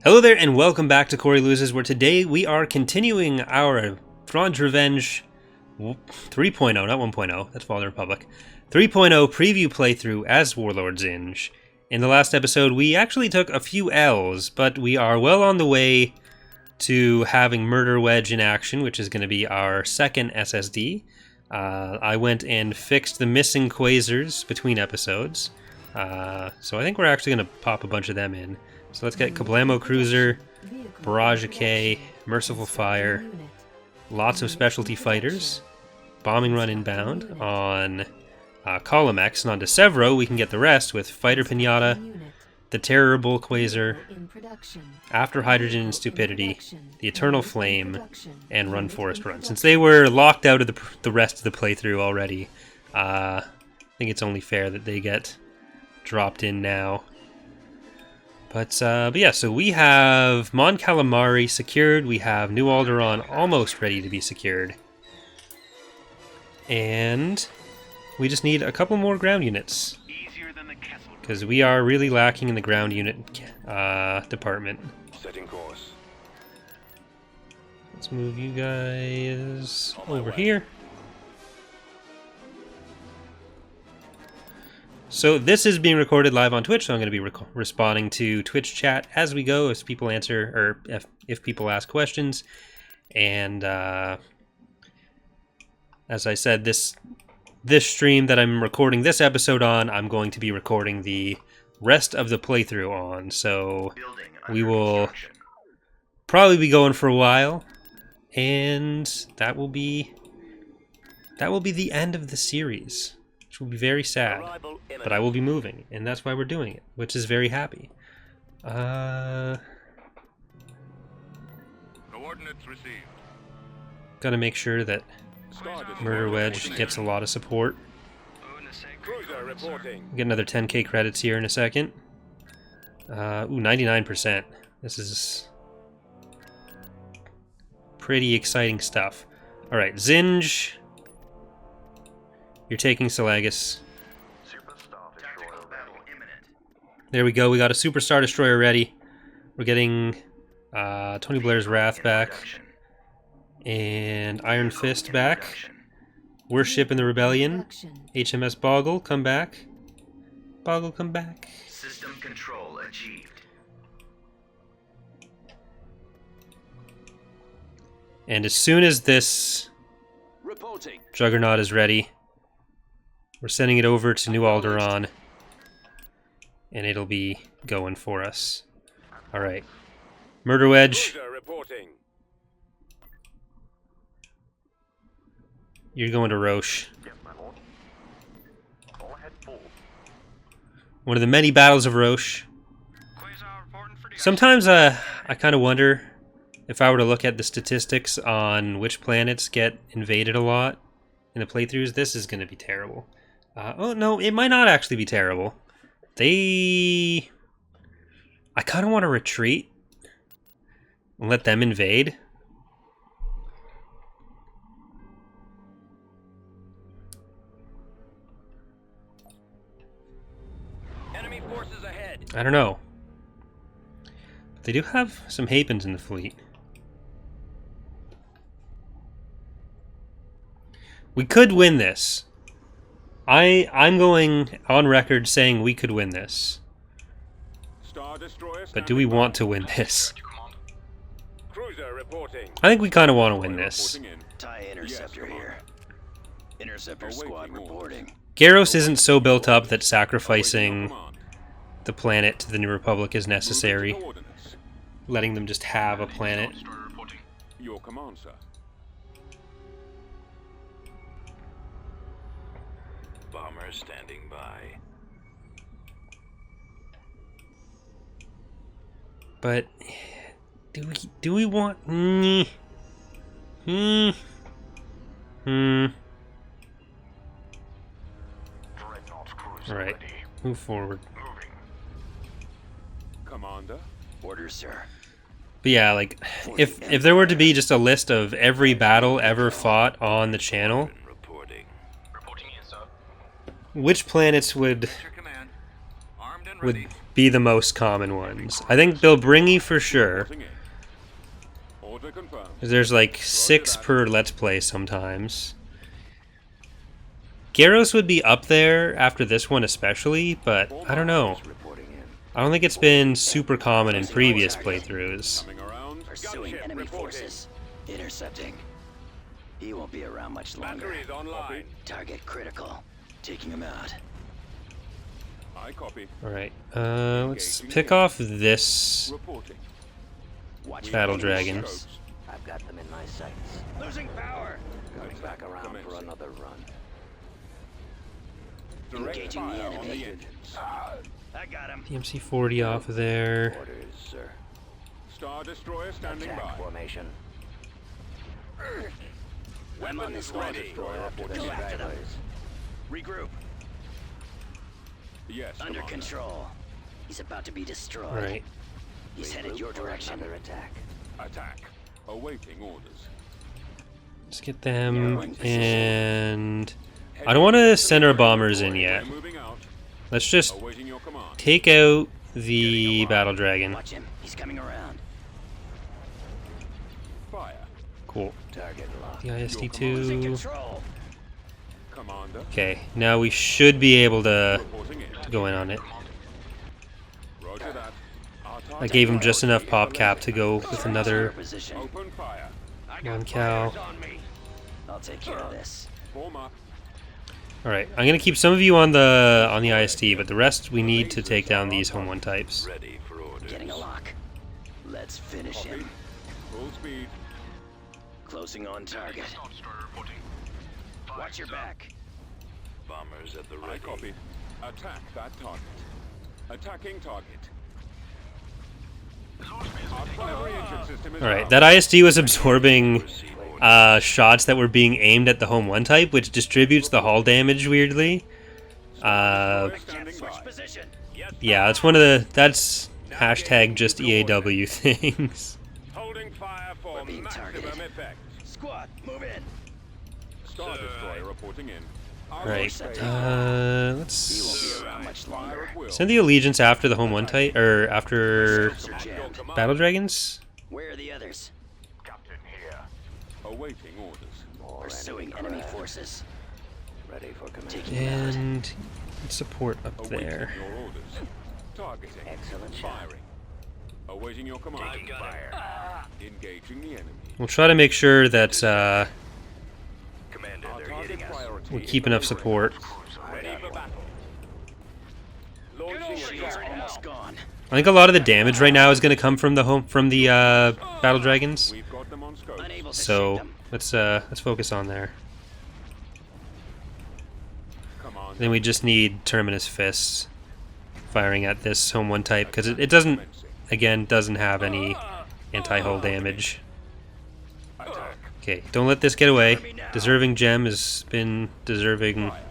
Hello there and welcome back to Corey Loses, where today we are continuing our Thrawn's Revenge 3.0, not 1.0, that's Fallen Republic, 3.0 preview playthrough as Warlord Zsinj. In the last episode we actually took a few L's, but we are well on the way to having Murder Wedge in action, which is going to be our second SSD. I went and fixed the missing quasars between episodes, so I think we're actually going to pop a bunch of them in. So let's get Kablamo Cruiser, Barrage K, Merciful Fire, lots of specialty fighters, Bombing Run inbound on Column X, and on Sevro we can get the rest with Fighter Pinata, the Terrible Quasar, After Hydrogen and Stupidity, the Eternal Flame, and Run Forest Run. Since they were locked out of the rest of the playthrough already, I think it's only fair that they get dropped in now. But yeah, so we have Mon Calamari secured, we have New Alderaan almost ready to be secured. And we just need a couple more ground units, because we are really lacking in the ground unit department. Setting course. Let's move you guys over here. So this is being recorded live on Twitch, so I'm going to be responding to Twitch chat as we go, as people answer, or if people ask questions. And as I said, this stream that I'm recording this episode on, I'm going to be recording the rest of the playthrough on. So we will probably be going for a while, and that will be the end of the series. Which will be very sad, but I will be moving, and that's why we're doing it, which is very happy. Coordinates received. Gotta make sure that Murder Wedge gets a lot of support. Get another 10k credits here in a second. Ooh, 99%. This is pretty exciting stuff. Alright, Zsinj. You're taking Selagus. There we go, we got a Superstar Destroyer ready. We're getting Tony Blair's Wrath back. And Iron Fist back. Worship in the Rebellion. HMS Boggle, come back. Boggle, come back. System control achieved. And as soon as this Juggernaut is ready, we're sending it over to New Alderaan, and it'll be going for us. Alright. Murder Wedge. You're going to Roche. One of the many battles of Roche. Sometimes I kind of wonder if I were to look at the statistics on which planets get invaded a lot in the playthroughs, this is going to be terrible. Oh, no, it might not actually be terrible. I kind of want to retreat and let them invade. Enemy forces ahead. I don't know. But they do have some Hapans in the fleet. We could win this. I'm going on record saying we could win this. But do we want to win this? I think we kind of want to win this. TIE interceptor here. Interceptor squad reporting. Garros isn't so built up that sacrificing the planet to the New Republic is necessary. Letting them just have a planet. Your command, sir. Bomber standing by. But do we want Alright, move forward. Commander. Orders, sir. But yeah, like if there were to be just a list of every battle ever fought on the channel, which planets would be the most common ones. I think Bilbringi for sure. Reporting in. Order confirmed. 'Cause there's like 6 per Let's Play sometimes. Garros would be up there after this one especially, but I don't know. Reporting in. I don't think it's been super common in previous playthroughs. Coming around. Pursuing Gunship enemy reporting. forces. Intercepting. He won't be around much longer. Batteries online. Target critical. Taking him out. I copy. Alright, let's pick off this Reporting. Watch Battle for Dragon. ships. I've got them in my sights. Losing power. Coming back around for another run. Direct Engaging the fire on enemy. the engines. I got him. DMC-40 off there. Orders, sir. Star Destroyer standing Attack by. formation. I'm on this one. ready. Go after the stragglers. Regroup. Yes, Under Commander. control. He's about to be destroyed. Alright, He's headed your direction. Another attack. Attack. Awaiting orders. let's get them, and I don't want to send our bombers in yet. We're moving out. Let's just Awaiting your command. take out the Battle Dragon. Watch him. He's coming around. Fire. Cool. Target locked. The Losing ISD-2. control. Commander. Okay, now we should be able to Reporting in. go in on it. Roger that. Our I target gave him just priority enough pop cap to go with Your another position. Open fire. one cow. I'll take care of this. Form up. Alright, I'm gonna keep some of you on the ISD, but the rest we need to take down these home one types. Ready for orders. Getting a lock. Let's finish Copy. him. Full speed. Closing on target. Watch your back. Bombers at the ready. I copy. Attack that target. Attacking target. Our primary engine system is Alright, down. that ISD was absorbing shots that were being aimed at the home one type, which distributes the hull damage weirdly. Standing Switch by. position. Yeah, that's one of the, that's hashtag just EAW things. Holding fire for We're being maximum targeted. effect. Squad, move in. Star Destroyer reporting in. Right, He won't let's be around much Fire longer. at will. send the allegiance after the home one type, or after Ships are jammed. Battle Dragons. Where are the others? Captain here. Awaiting orders. Pursuing enemy forces. Ready for command. Taking him out. And support up Awaiting there. your orders. Targeting. Excellent shot. Firing. Awaiting your command. Taking fire. Engaging the enemy. We'll try to make sure that Commander, they're hitting us. we keep enough support. Ready for battle. Launching Shields almost gone. I think a lot of the damage right now is going to come from the Battle Dragons. We've got them on scope. Unable to So shake them. let's focus on there. Command. Then we just need Terminus Fists firing at this home one type because it doesn't, again, doesn't have any anti-hull damage. Attack. Okay, don't let this get away. Deserving Gem has been deserving Fire.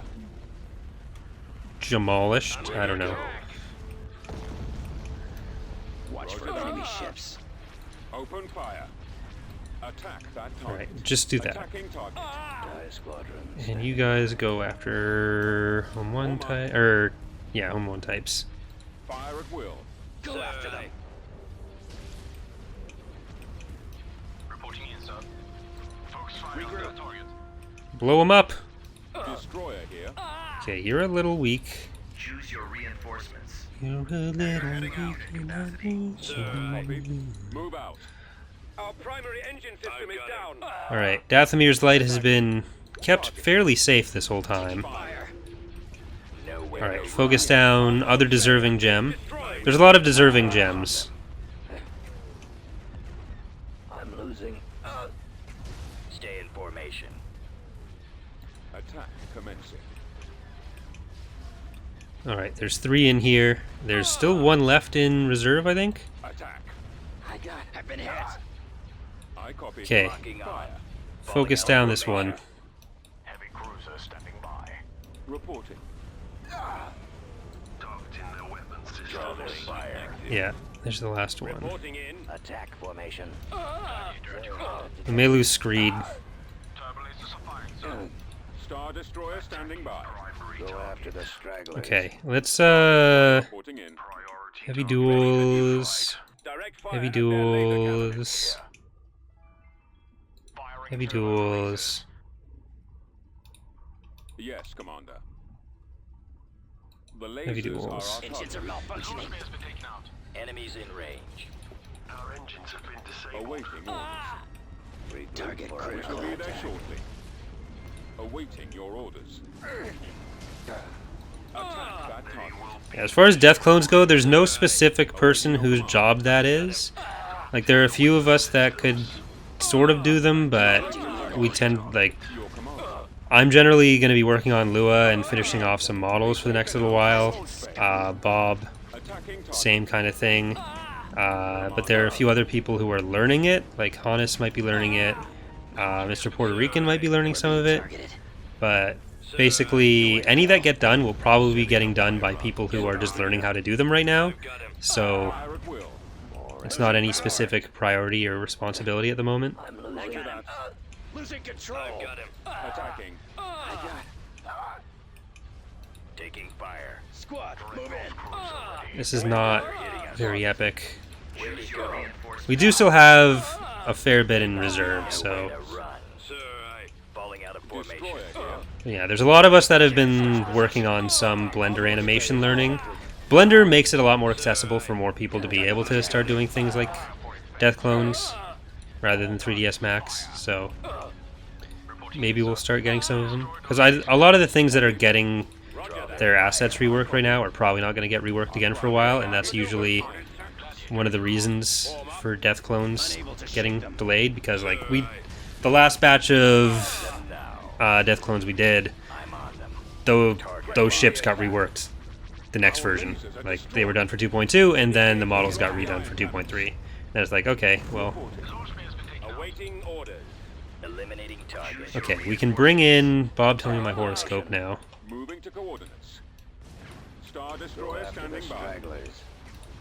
demolished. I don't know. Watch for enemy ships. Open fire. Attack that target. Alright, just do that. Attacking target. And you guys go after home one type, or yeah, home one types. Fire at will. Go after them. Reporting in, sir. Focus fire on the target. Blow them up. Destroyer here. Okay, you're a little weak. Choose your reinforcements. You're a little weak. And I need Copy. you. Move out. Our primary engine system is down. Alright, Dathomir's light has been kept fairly safe this whole time. Fire. Alright, focus down other deserving gem. There's a lot of deserving gems. I'm losing. Stay in formation. Attack commencing. Alright, there's 3 in here. There's still 1 left in reserve, I think. Attack. I've been hit. I copy. Okay, Fire. focus down this one. Heavy cruiser standing by. Reporting. Targeting their weapons to fire. Yeah, there's the last one. Reporting in. Attack formation. We may lose Screed. Turbulence firing, sir. Star Destroyer standing by. Go after the stragglers. Okay, let's Reporting in. Priority Heavy duels. Direct fire Heavy at their laser cannons. duels. Heavy duels. Yes, Commander. The Heavy lasers are duels. our Engines target. are malfunctioning. Exhaust has been taken out. Enemies in range. Our engines have been disabled. Awaiting orders. Target We critical. shall be there shortly. Awaiting your orders. Attack that target. As far as death clones go, there's no specific person whose job that is. Like, there are a few of us that could sort of do them, but we tend, like, Your commander. I'm generally going to be working on Lua and finishing off some models for the next little while. Bob, Attacking target. same kind of thing. But there are a few other people who are learning it, like Hannes might be learning it. Mr. Puerto Rican might be learning some of it. Targeted. But basically, any that get done will probably be getting done by people who are just learning how to do them right now. So Fire at will. it's not any specific priority or responsibility at the moment. I'm losing him. Losing control. I've got him. Attacking. Taking fire. Squad, move in. This is not very epic. Where to go? We do still have a fair bit in reserve, so Run. Sir, falling out of formation. Destroyer here. yeah, there's a lot of us that have been working on some Blender animation learning. Blender makes it a lot more accessible for more people to be able to start doing things like death clones rather than 3ds Max, so maybe we'll start getting some of them. Because a lot of the things that are getting their assets reworked right now are probably not going to get reworked again for a while, and that's usually one of the reasons for death clones getting delayed, because like the last batch of death clones we did, though those ships got reworked the next version. Like, they were done for 2.2 and then the models got redone for 2.3. And it's like, okay, well, Awaiting orders. Eliminating target. okay, we can bring in Bob telling me my horoscope now. Moving to coordinates. Star Destroyer standing by.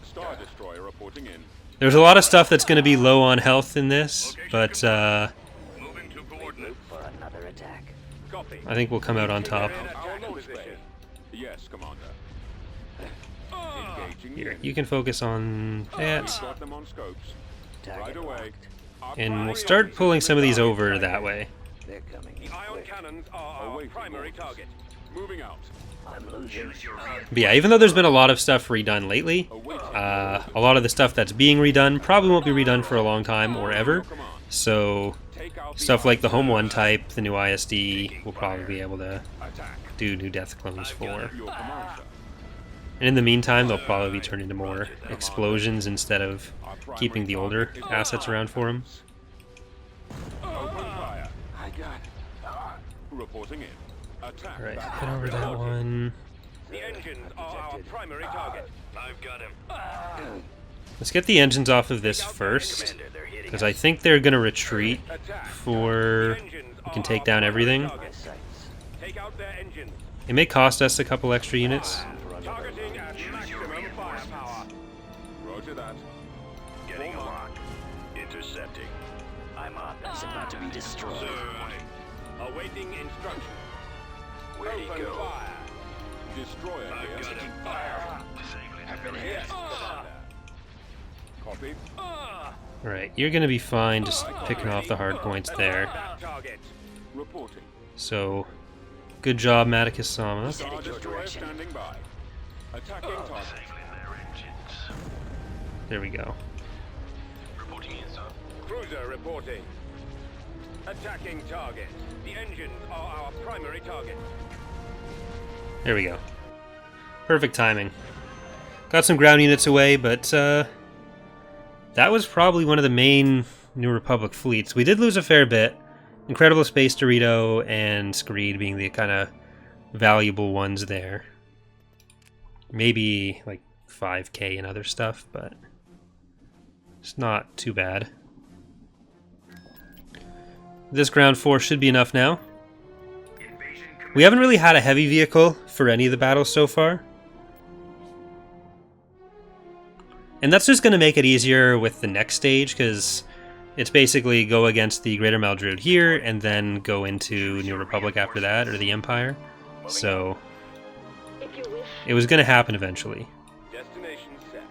Star Destroyer reporting in. There's a lot of stuff that's going to be low on health in this, but Moving to coordinates. For another attack. Copy. I think we'll come out on top. Our position. Yes, Commander. Engaging Here, in. you can focus on that, Got them on scopes. Right Target away. locked. Our and we'll primary start officers pulling in some of these target. over that way. They're coming in Ion quick. cannons are our primary target. Moving out. I'm losing. But yeah, even though there's been a lot of stuff redone lately, Awaiting. a lot of the stuff that's being redone probably won't be redone for a long time or ever. So Take out the stuff like the Home 1 type, the new ISD, we'll probably be able to attack. do new death clones for. Your command, sir. And in the meantime, they'll probably be turned into more explosions instead of keeping the older assets around for them. Open fire. I got. Reporting in. Attack. Alright, that head over that one. The engines are our primary target. I've got him. Let's get the engines off of this first, Commander, they're hitting because I think they're going to retreat Attack. before we can take down everything. our sights. Take out their engines. It may cost us a couple extra units. Targeting at maximum firepower. Roger that. Getting a lock. Intercepting. I'm on. It's about to be destroyed. Awaiting instructions. Where'd he Open go? fire. Destroyer here. Taking fire. Yes. Copy. Alright, you're going to be fine just picking off the hard points there. Target. Reporting. So, good job, Maticus-sama. Star your Destroyer direction. standing by. Attacking target. There we go. Reporting in, sir. Cruiser reporting. Attacking target. The engines are our primary target. There we go. Perfect timing. Got some ground units away, but that was probably one of the main New Republic fleets. We did lose a fair bit. Incredible Space Dorito and Screed being the kind of valuable ones there. Maybe like 5k and other stuff, but it's not too bad. This ground force should be enough now. We haven't really had a heavy vehicle for any of the battles so far. And that's just going to make it easier with the next stage, because it's basically go against the Greater Maldrude here, and then go into New Republic after that, or the Empire. So, it was going to happen eventually. Destination set.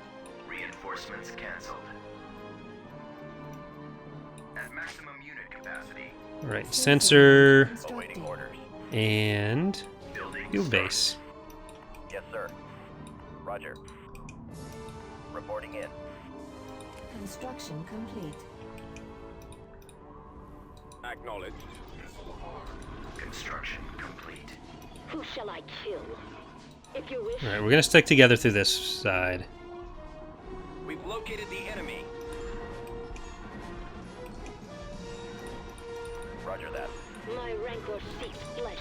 Alright, sensor Awaiting orders. and Building field start. base. Yes, sir. Roger. Reporting in. Construction complete. Acknowledged. Construction complete. Who shall I kill? If you wish. Alright, we're gonna stick together through this side. We've located the enemy. Roger that. My rancor seeks flesh.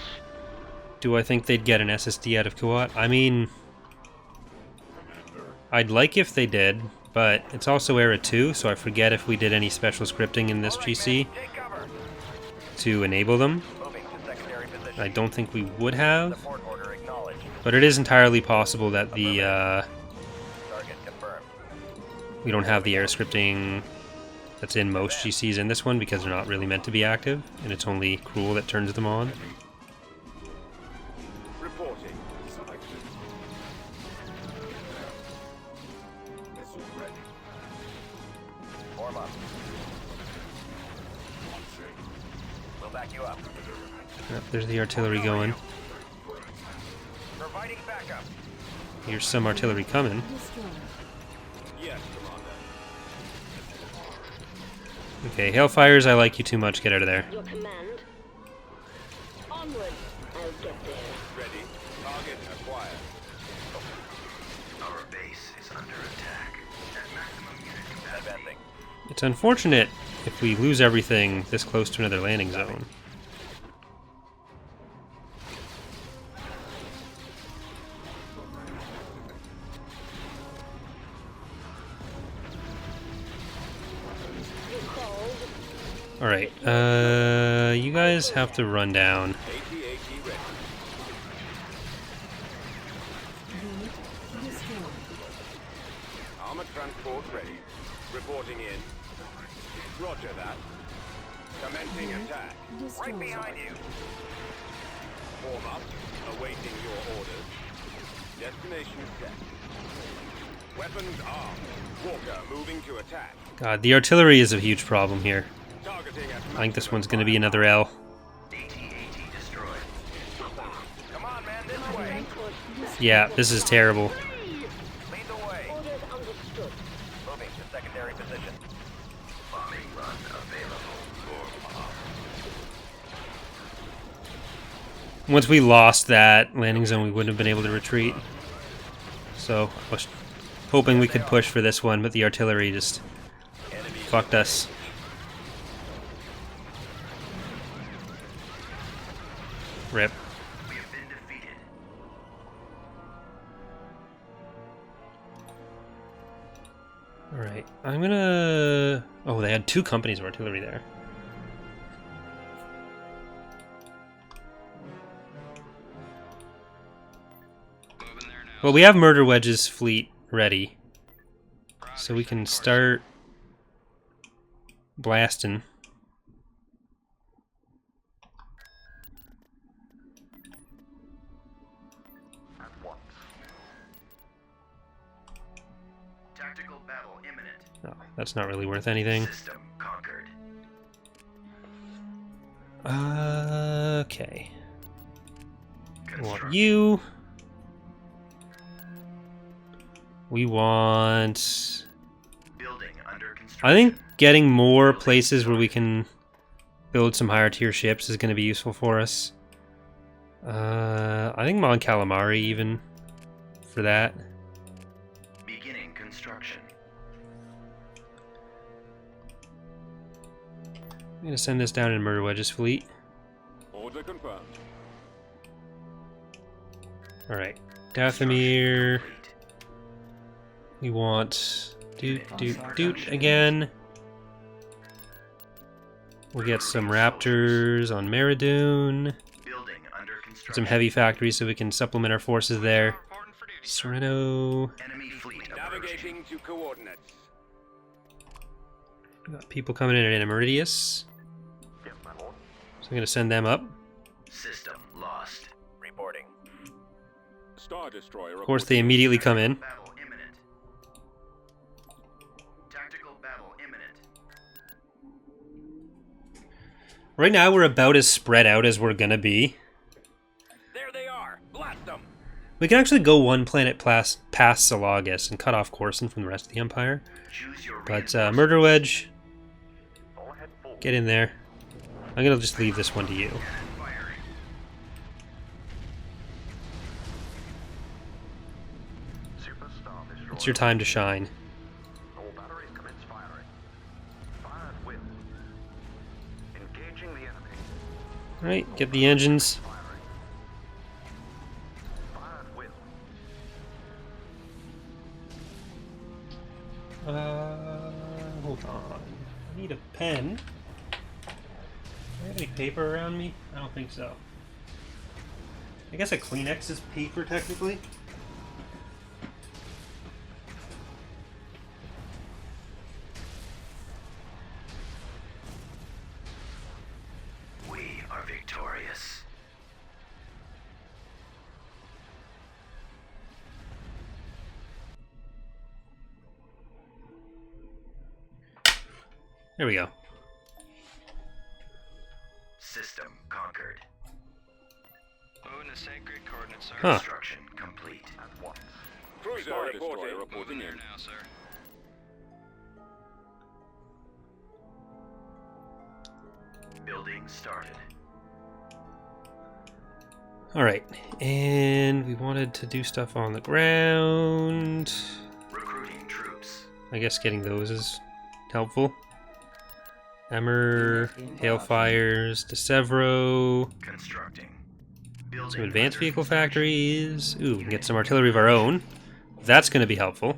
Do I think they'd get an SSD out of Kuat? I mean, I'd like if they did, but it's also Era 2, so I forget if we did any special scripting in this GC Take cover. to enable them. Moving to secondary position. I don't think we would have, Support order acknowledged. but it is entirely possible that the Target confirmed. we don't have the air scripting that's in most GCs in this one because they're not really meant to be active, and it's only Cruel that turns them on. Reporting. Form up. We'll back you up. Yep, there's the artillery going. Providing backup. Here's some artillery coming. Destroyed. Yes, Commander. Okay, Hailfires, I like you too much. Get out of there. Your command. Onward. I'll get there. Ready. Target acquired. Our base is under attack. At maximum unit capacity. Advancing. It's unfortunate if we lose everything this close to another landing zone. You called. Alright, you guys have to run down. AT-AT ready. Unit destroyed. Armored transport ready. Reporting in. Roger that. Commencing attack. Destroyed. Right behind you. Form up. Awaiting your orders. Destination set. Weapons armed. Walker moving to attack. God, the artillery is a huge problem here. Targeting at I think this one's going to be another L. AT-AT destroyed. Come on, man, this My way. rancor. Yeah, this is terrible. Lead the way. Orders understood. Moving to secondary position. Bombing run available. Form up. Once we lost that landing zone, we wouldn't have been able to retreat. So, I was hoping we could push for this one, but the artillery just Enemy fucked us. Rip. We have been defeated. Alright, I'm gonna... Oh, they had 2 companies of artillery there. Moving there now. Well, we have Murder Wedge's fleet ready, so we can start blasting. At once. Tactical battle imminent. Oh, that's not really worth anything. System conquered. Okay. We want you. We want... Building under construction. I think getting more places where we can build some higher tier ships is going to be useful for us. I think Mon Calamari even for that. Beginning construction. I'm going to send this down in Murder Wedge's fleet. Order confirmed. Alright. Dathomir. Complete. We want... Doot again. We'll get some Raptors on Meridoon. Building under construction. Some heavy factories so we can supplement our forces there. Reporting for duty. Sereno. Enemy fleet approaching. Navigating to coordinates. We got people coming in at Meridius. Yes, my lord. So I'm going to send them up. System lost. Reporting. Star Destroyer. Of course, they immediately come in. Battle imminent. Tactical battle imminent. Right now we're about as spread out as we're gonna be. There they are. Blast them. We can actually go one planet past Salagas and cut off Coruscant from the rest of the Empire. But Murder Wedge, get in there. I'm gonna just leave this one to you. It's your time to shine. All batteries commence firing. Fire at will. Engaging the enemy. Alright, get the engines. Firing. Fire at will. Hold on. I need a pen. Do I have any paper around me? I don't think so. I guess a Kleenex is paper technically. We are victorious. There we go. System conquered. Moving to sacred coordinates, sir. Huh. Construction complete. At once. Star Destroyer reporting Moving there in. now, sir. Building started. Alright, and we wanted to do stuff on the ground. Recruiting troops. I guess getting those is helpful. Emmer, Hailfires, DeSevro, Constructing. some Building advanced under vehicle construction. factories. Ooh, we can get some artillery of our own. That's going to be helpful.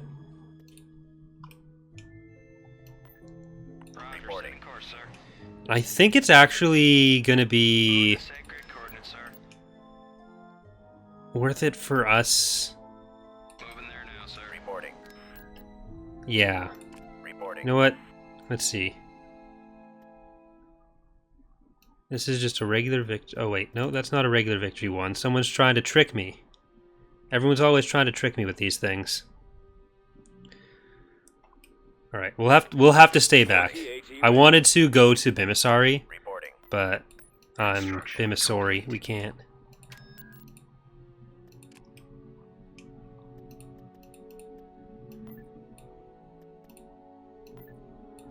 Roger, Reporting. same course, sir. I think it's actually going to be Moving to sacred coordinates, sir. worth it for us. Moving there now, sir. Reporting. Yeah. Reporting. You know what? Let's see. This is just a regular victory. Oh, wait. No, that's not a regular victory one. Someone's trying to trick me. Everyone's always trying to trick me with these things. Alright, we'll have to stay back. I wanted to go to Bimisari, Reporting. but I'm Bimisori. We can't.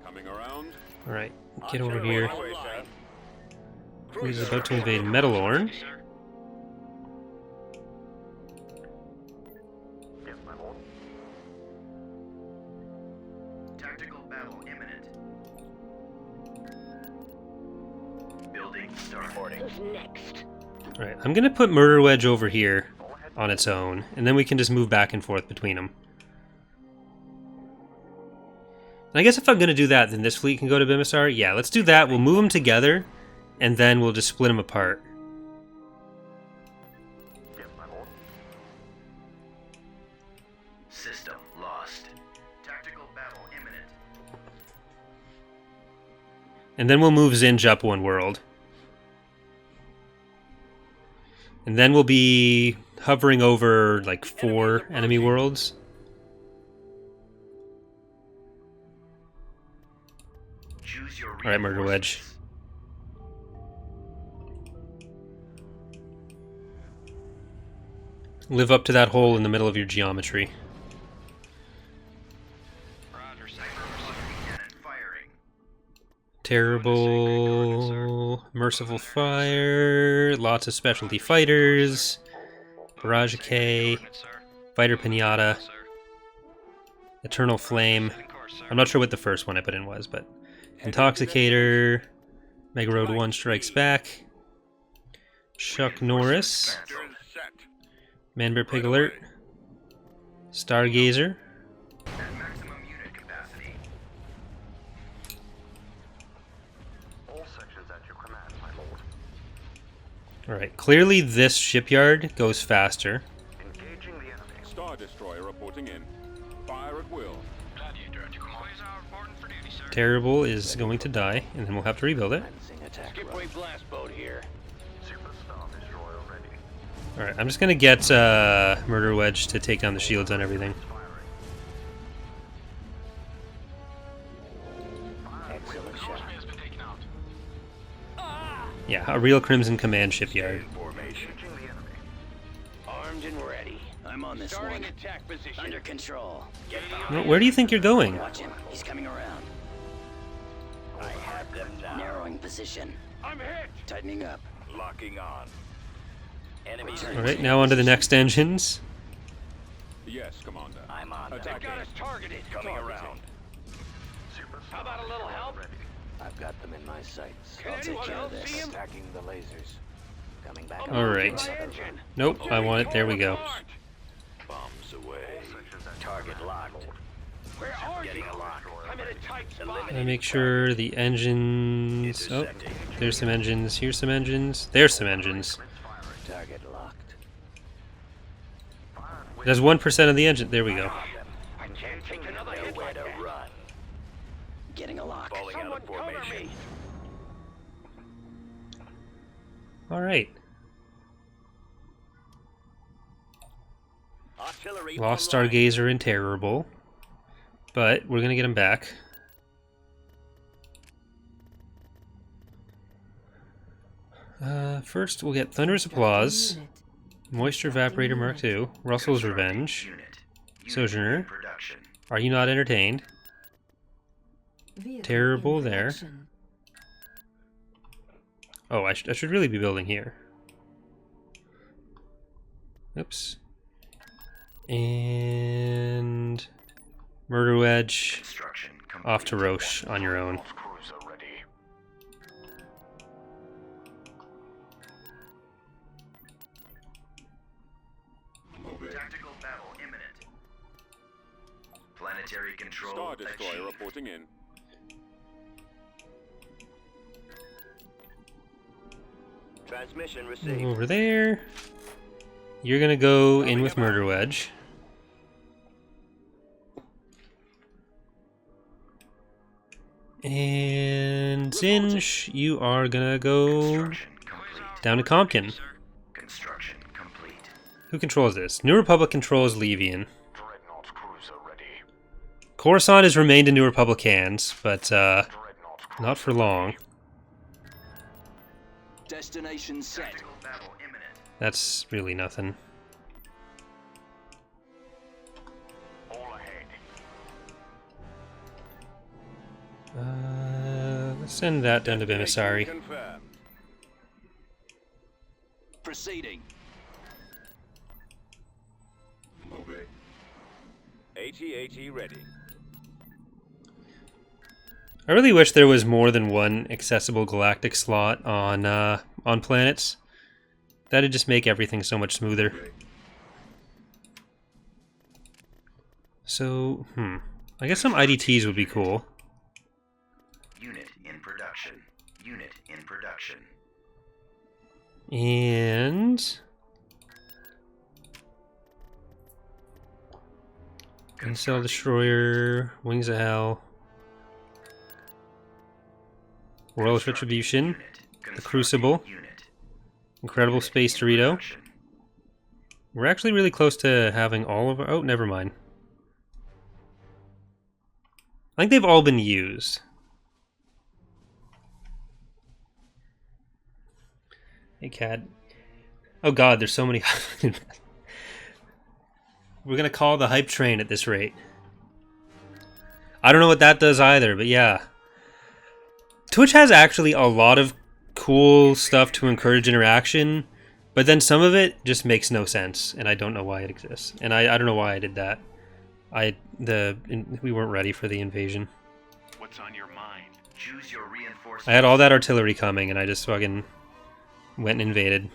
Coming around. Alright, get over here. Highway, sir. He's about to invade Metalorn. Sir. Yes, my lord. Tactical battle imminent. Building start. Reporting. Who's next? Alright, I'm gonna put Murder Wedge over here on its own, and then we can just move back and forth between them. And I guess if I'm gonna do that, then this fleet can go to Bimisar. Yeah, let's do that. We'll move them together, and then we'll just split them apart. Yes, my lord. System lost. Tactical battle imminent. And then we'll move Zsinj up one world. And then we'll be hovering over like 4 enemy worlds. Choose your Alright, Murder Wedge. Live up to that hole in the middle of your geometry. Roger, same course, sir. Cannon firing. Terrible, merciful fire, lots of specialty fighters, barrage of K, Coordinates, sir. fighter pinata, Sir. eternal flame. Same course, sir. I'm not sure what the first one I put in was, but intoxicator, Mega Road 1 strikes back, Chuck Norris, Engine set. Manbear Pig Alert, Stargazer, At maximum unit capacity. All sections at your command, my lord. Alright, clearly this shipyard goes faster. Engaging the enemy. Star Destroyer reporting in. Fire at will. Gladiator, to Quasar reporting for duty, sir. Terrible is going to die, and then we'll have to rebuild it. Commencing attack run. Skipway blast boat here. Superstar destroyer ready. Alright, I'm just gonna get Murder Wedge to take down the shields on everything. Excellent shot. Has been taken out. Yeah, a real Crimson Command shipyard. Engaging the enemy. Armed and ready. I'm on this one. attack position. Under control. Well, where do you think you're going? Watch him. He's coming around. I have them now. Narrowing position. I'm hit. Tightening up. Locking on. Enemies Alright, now on to the next engines. Yes, Commander. I'm on them. Attack Got us targeted. Coming around. How about a little help? I've got them in my sights. Can I'll take anyone care of else this. see him? Attacking the lasers. Coming back. Alright. around. Nope, I want it. There we go. Bombs away. Target locked. Where are you? Getting a lock. I'm in a tight spot. Let me make sure the engines... Oh, there's some engines. Here's some engines. There's some engines. Target locked. There's 1% of the engine. There we go. I can't take another hit Nowhere like to that. run. Getting a lock. Falling out Someone of cover formation. me. Alright. Artillery Lost online. Stargazer and Terrible. But we're gonna get him back. First, we'll get Thunderous Applause, Unit. Moisture Evaporator Mark II, Russell's Revenge, Sojourner. Are you not entertained? Vehicle Terrible in there. production. Oh, I should really be building here. Oops. And Murder Wedge off to Roche on your own. Tactical battle imminent. Planetary control Star Destroyer achieved. reporting in. Transmission received. Over there. You're gonna go in with Murder Wedge. And Zsinj, you are gonna go down to Compton. Construction complete. Who controls this? New Republic controls Levian. Coruscant has remained in New Republic hands, but not for long. Destination set. Tactical battle imminent. That's really nothing. All ahead. Let's send that down to Destination Bimisari. confirmed. Proceeding. AT-AT ready. I really wish there was more than one accessible galactic slot on planets. That'd just make everything so much smoother. So, I guess some IDTs would be cool. Unit in production. Unit in production. And Incel Destroyer, Wings of Hell, Royalist Retribution, the Crucible, Incredible Space Dorito. We're actually really close to having all of our... Oh, never mind. I think they've all been used. Hey, Cad. Oh god, there's so many... We're gonna call the hype train at this rate. I don't know what that does either, but yeah. Twitch has actually a lot of cool stuff to encourage interaction, but then some of it just makes no sense, and I don't know why it exists. And I don't know why I did that. We weren't ready for the invasion. What's on your mind? Choose your reinforcements. I had all that artillery coming, and I just fucking went and invaded.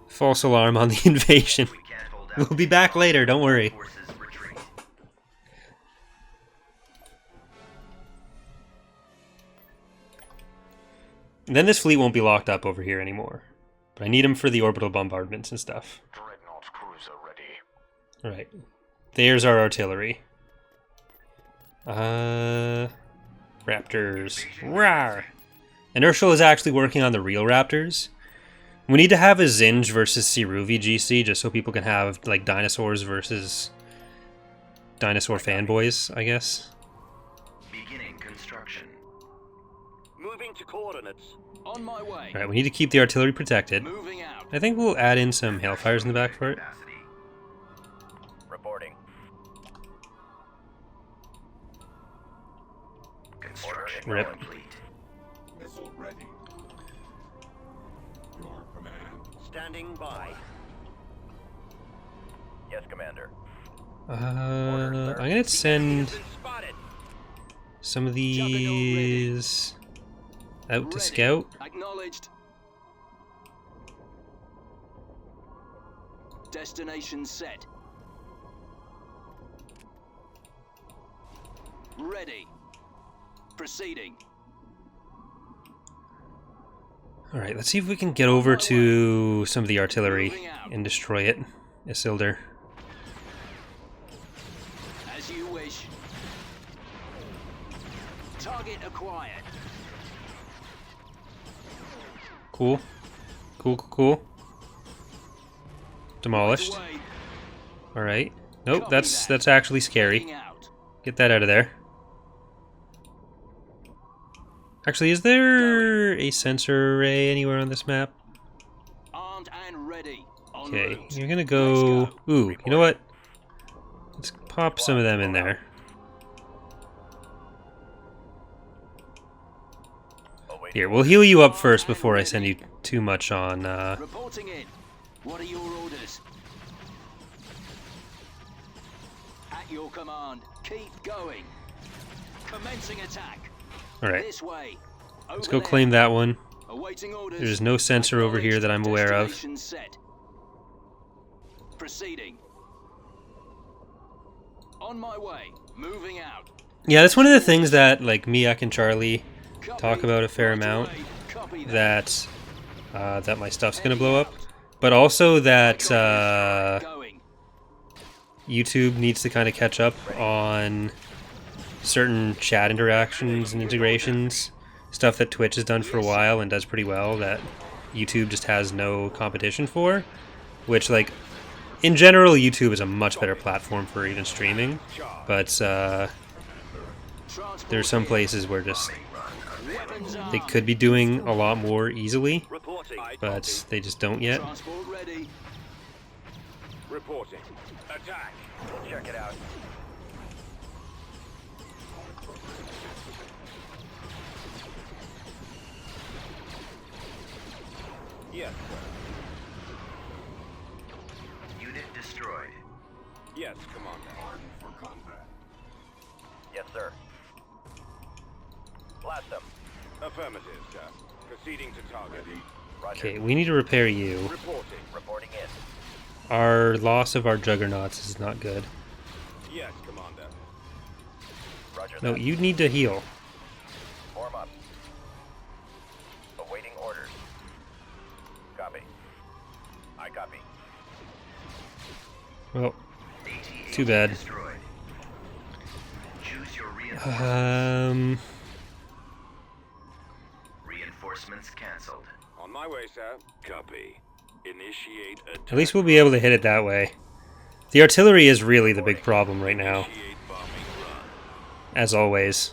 False alarm on the invasion. We can't hold out. We'll be back later, don't worry. Forces retreat. And then this fleet won't be locked up over here anymore. But I need them for the orbital bombardments and stuff. Dreadnought cruiser ready. Alright. There's our artillery. Raptors. Rawr! Inertial is actually working on the real Raptors. We need to have a Zsinj versus Siruvi GC just so people can have, like, dinosaurs versus dinosaur fanboys, I guess. Beginning construction. Moving to coordinates. On my way. Alright, we need to keep the artillery protected. Moving out. I think we'll add in some hailfires in the back for it. Reporting. Construction Rip. complete. Missile ready. Your command. Standing by. Yes, Commander. I'm gonna send Been spotted. some of these out to Ready. scout. Acknowledged. Destination set. Ready. Proceeding. Alright, let's see if we can get over to some of the artillery and destroy it. Isildur. As you wish. Target acquired. Cool. Cool. Demolished. Away. Alright. Nope, that's actually scary. Heading out. Get that out of there. Actually, is there a sensor array anywhere on this map? Armed and ready. En Okay, route. you're gonna go... Let's go. Ooh, you know what? Let's pop some of them in there. Here, we'll heal you up first before I send you too much on... Reporting in. What are your orders? At your command. Keep going. Commencing attack. Alright, This way. let's Over go claim there. that one. Awaiting orders. There's no sensor over here that I'm aware of. Destination set. Proceeding. On my way. Moving out. Yeah, that's one of the things that, like, Miak and Charlie Copy. talk about a fair Right amount. away. Copy that. That my stuff's gonna blow up. But also that Going. YouTube needs to kind of catch up on certain chat interactions and integrations. Stuff that Twitch has done for a while and does pretty well that YouTube just has no competition for. Which, like, in general, YouTube is a much better platform for even streaming. But there's some places where just Weapons they armed. could be doing a lot more easily, Reporting. but they just don't yet. Transport ready. Reporting. Attack. Check it out. Yes, sir. Unit destroyed. Yes, Commander. Armed for combat. Yes, sir. Blast them. Affirmative, sir. Proceeding to target. Roger. Okay, we need to repair you. Reporting. Reporting in. Our loss of our juggernauts is not good. Yes, Commander. Roger No, that. you need to heal. Form up. Awaiting orders. Copy. I copy. Well, AT-AT too bad. Destroyed. Choose your reinforcements. Reinforcements cancelled. On my way, sir. Copy. Initiate attack. At least we'll be able to hit it that way. The artillery is really the big problem right now, Initiate bombing run. as always.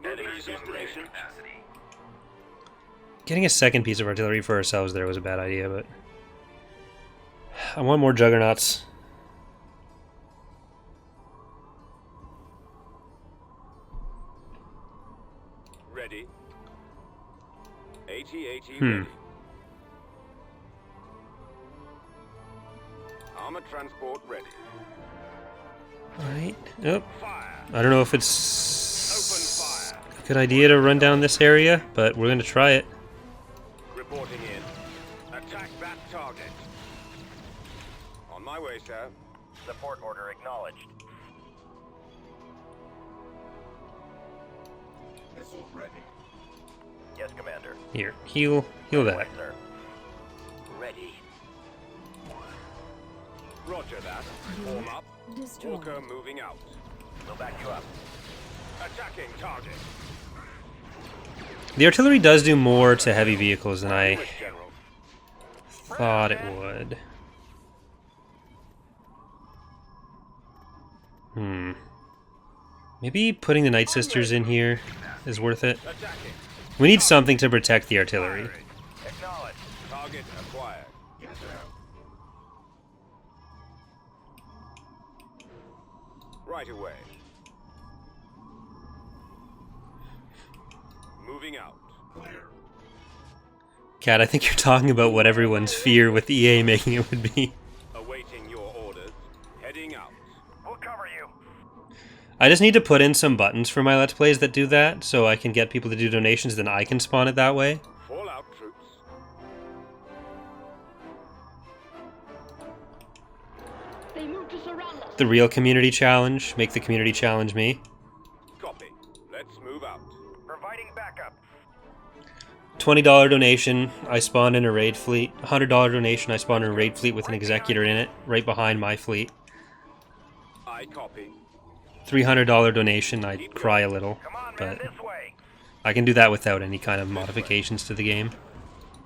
Moving to Greater destination. capacity. Getting a second piece of artillery for ourselves there was a bad idea, but... I want more juggernauts. Ready. AT-AT Hmm. ready. Armored transport ready. Alright, oh, Fire. I don't know if it's Open fire. a good idea to run down this area, but we're gonna try it. Reporting in. Attack that target. On my way, sir. Support order acknowledged. Missiles ready. Yes, Commander. Here, heal that. Right, sir. Ready. Roger that. Form up. Destroyed. Walker moving out. We'll back you up. Attacking target. The artillery does do more to heavy vehicles than I English General. thought it would. Maybe putting the Night Sisters in here is worth it. We need something to protect the artillery. Acknowledge. Target acquired. Right away. Moving out. Cat, I think you're talking about what everyone's fear with EA making it would be. Awaiting your orders. Heading out. We'll cover you. I just need to put in some buttons for my Let's Plays that do that, so I can get people to do donations, then I can spawn it that way. Fallout troops. They moved to surround us. The real community challenge. Make the community challenge me. Copy. Let's move out. Providing backup. $20 donation, I spawn in a raid fleet. $100 donation, I spawn in a raid fleet with an executor in it, right behind my fleet. I copy. $300 donation, I'd cry a little, Come on, but man, this way. I can do that without any kind of modifications to the game.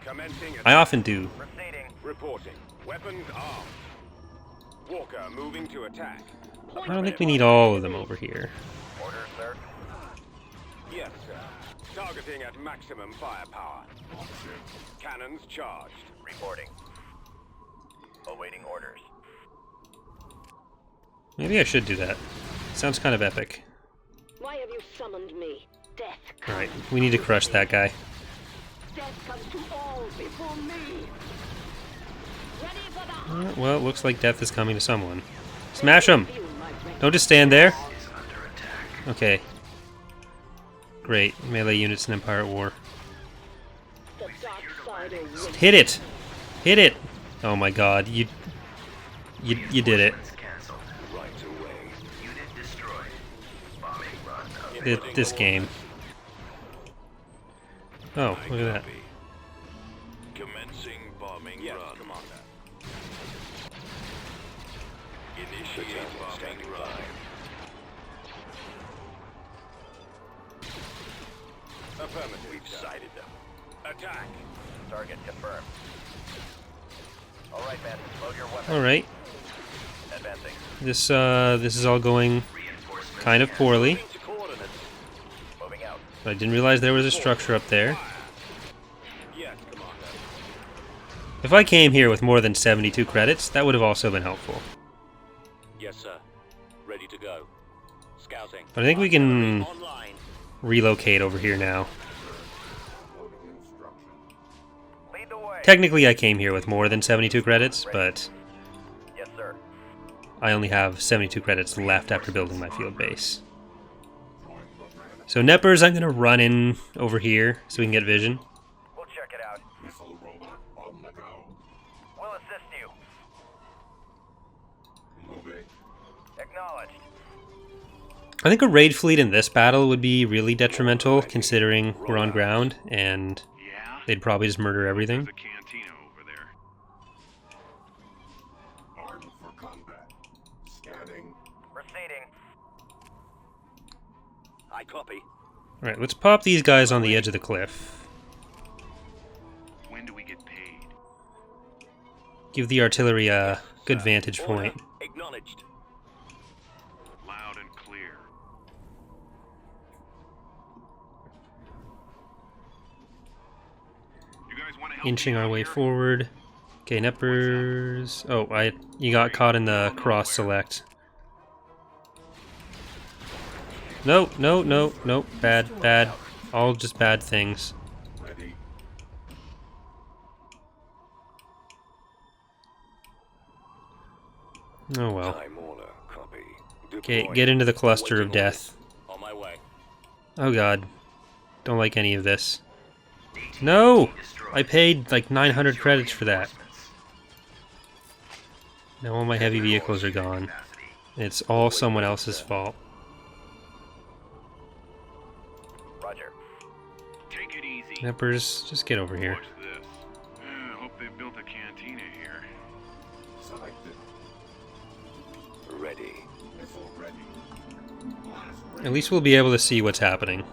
Commencing I often do. Proceeding. reporting. Weapons armed. Walker moving to attack. I don't think we need all of them over here. Orders, sir. Yes, sir. Targeting at maximum firepower. Cannons charged. Reporting. Awaiting orders. Maybe I should do that. Sounds kind of epic. Why have you summoned me? Death comes. Alright, we need to crush that guy. Death comes to all before me. Ready for the hunt. Well, it looks like death is coming to someone. Smash him! Don't just stand there. Okay. Great. Melee units in Empire at War. The dark side awaits. Hit it! Hit it! Oh my god, you did it. Cancelled. Right away. Unit destroyed. Bombing run. This game. Oh, look at that. Commencing bombing run. Commander. Initiate bombing run. Affirmative. We've sighted them. Attack. Target confirmed. All right, man. Load your weapon. Alright. Advancing. This is all going kind of poorly. To coordinates. Moving out. But I didn't realize there was a structure up there. Yes, Commander. If I came here with more than 72 credits, that would have also been helpful. Yes, sir. Ready to go. Scouting. But I think we can Online. relocate over here now. Lead the way. Technically I came here with more than 72 credits, but Yes, sir. I only have 72 credits left after building my field base. So Neppers, I'm going to run in over here so we can get vision. We'll check it out. We'll assist you. Acknowledged. I think a raid fleet in this battle would be really detrimental, considering we're on ground, and Yeah? they'd probably just murder everything. There's a cantina over there. Proceeding. I copy. Alright, let's pop these guys on the edge of the cliff. When do we get paid? Give the artillery a good vantage point. Acknowledged. Loud and clear. You guys want to help Inching me our out way here? forward. Okay, Neppers. Oh, you got caught in the cross select. No, no, no, no. Bad, bad. All just bad things. Oh well. Time order. Copy. Okay, Deploying. get into the cluster of death. On my way. Oh god. Don't like any of this. No! I paid like 900 credits for that. Now all my heavy vehicles are gone. It's all someone else's fault. Roger. Take it easy. Neppers, just get over here. Watch this. Hope they built a cantina here. Ready. At least we'll be able to see what's happening.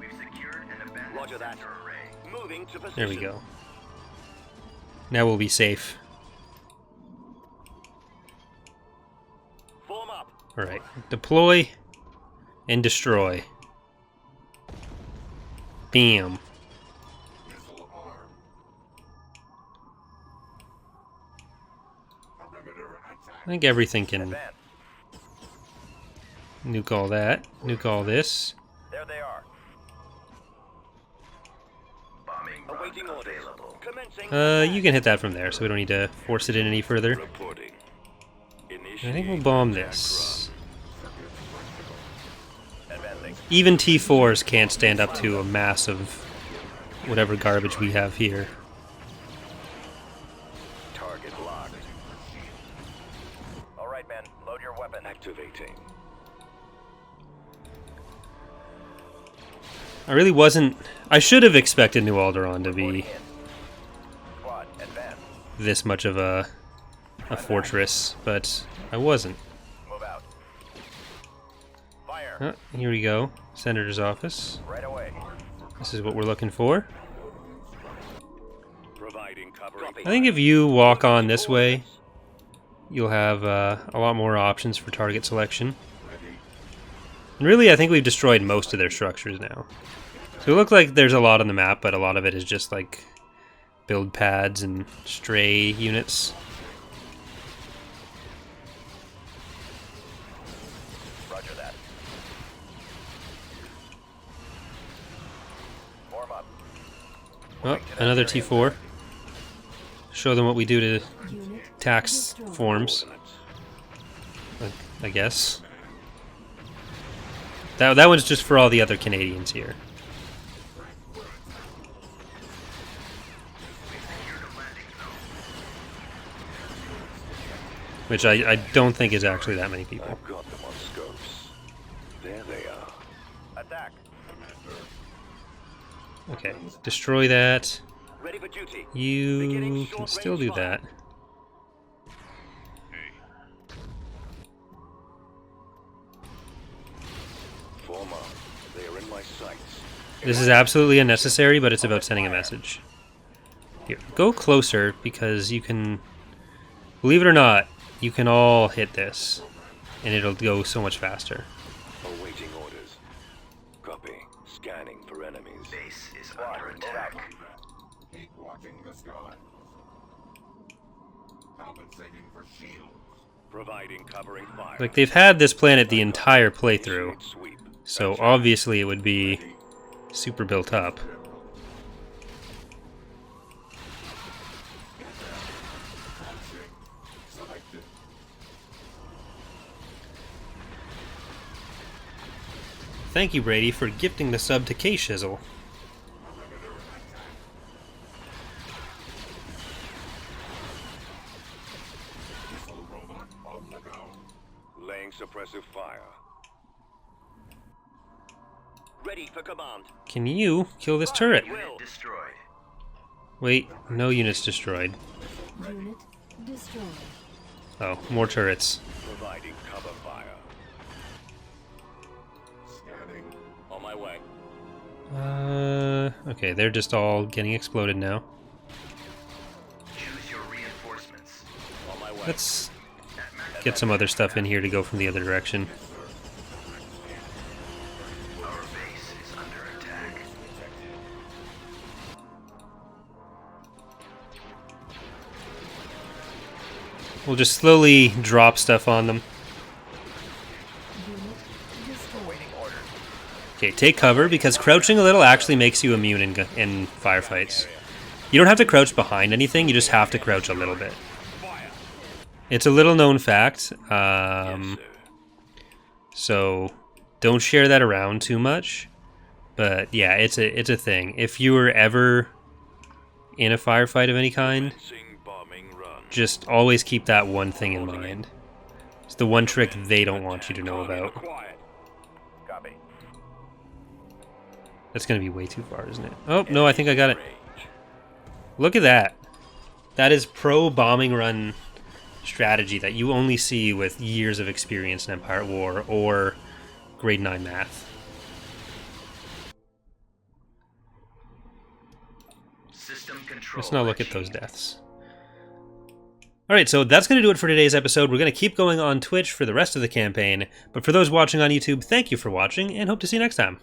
We've secured and abandoned Roger that. center array. Moving to position. There we go. Now we'll be safe. Form up. Alright, deploy And destroy. Bam. I think everything can nuke all that. Nuke all this. There they are. Bombing Awaiting run orders. available. Commencing. You can hit that from there, so we don't need to force it in any further. Reporting. I think we'll bomb this. Advancing. Even T4s can't stand up to a mass of whatever garbage we have here. Target locked. All right, men. Load your weapon. Activating. I really wasn't... I should have expected New Alderaan to be Squad, advance. this much of a fortress, but I wasn't. Move out. Fire. Oh, here we go. Senator's office. Right away. This is what we're looking for. Providing cover. I think if you walk on this way, you'll have a lot more options for target selection. And really, I think we've destroyed most of their structures now. So it looks like there's a lot on the map, but a lot of it is just like build pads and stray units. Roger that. Form up. Oh, another T4. Show them what we do to tax forms, I guess. That one's just for all the other Canadians here. Which I don't think is actually that many people. I've got them on scopes. There they are. Attack. Okay, destroy that. Ready for duty. You can still do that. Form up. They are in my sights. This is absolutely unnecessary, but it's about sending a message. Here, go closer, because you can... Believe it or not, you can all hit this, and it'll go so much faster. Awaiting orders. Copy. Scanning for enemies. Base is under attack. Keep watching the sky. Compensating for shields. Providing covering fire. Like, they've had this planet the entire playthrough, Sweep. so obviously it would be super built up. Thank you, Brady, for gifting the sub to K-Shizzle. Laying suppressive fire. Ready for command. Can you kill this turret? Will. Destroyed. Wait, no units destroyed. Unit destroyed. Oh, more turrets. Providing cover fire. Scanning. On my way. Okay, they're just all getting exploded now. Choose your reinforcements. On my way. Let's get some other stuff in here to go from the other direction. Our base is under attack. We'll just slowly drop stuff on them. Unit destroyed. Waiting orders. Okay, take cover, because crouching a little actually makes you immune in firefights. You don't have to crouch behind anything, you just have to crouch a little bit. It's a little known fact, so don't share that around too much. But yeah, it's a thing. If you were ever in a firefight of any kind, Bombing run. just always keep that one thing in mind. It's the one trick they don't want you to know about. Quiet. Copy. That's going to be way too far, isn't it? Oh, no, I think I got it. Look at that. That is pro bombing run strategy that you only see with years of experience in Empire at War or grade 9 math. System control. Let's not look at those achieved. deaths. Alright, so that's going to do it for today's episode. We're going to keep going on Twitch for the rest of the campaign, but for those watching on YouTube, thank you for watching, and hope to see you next time.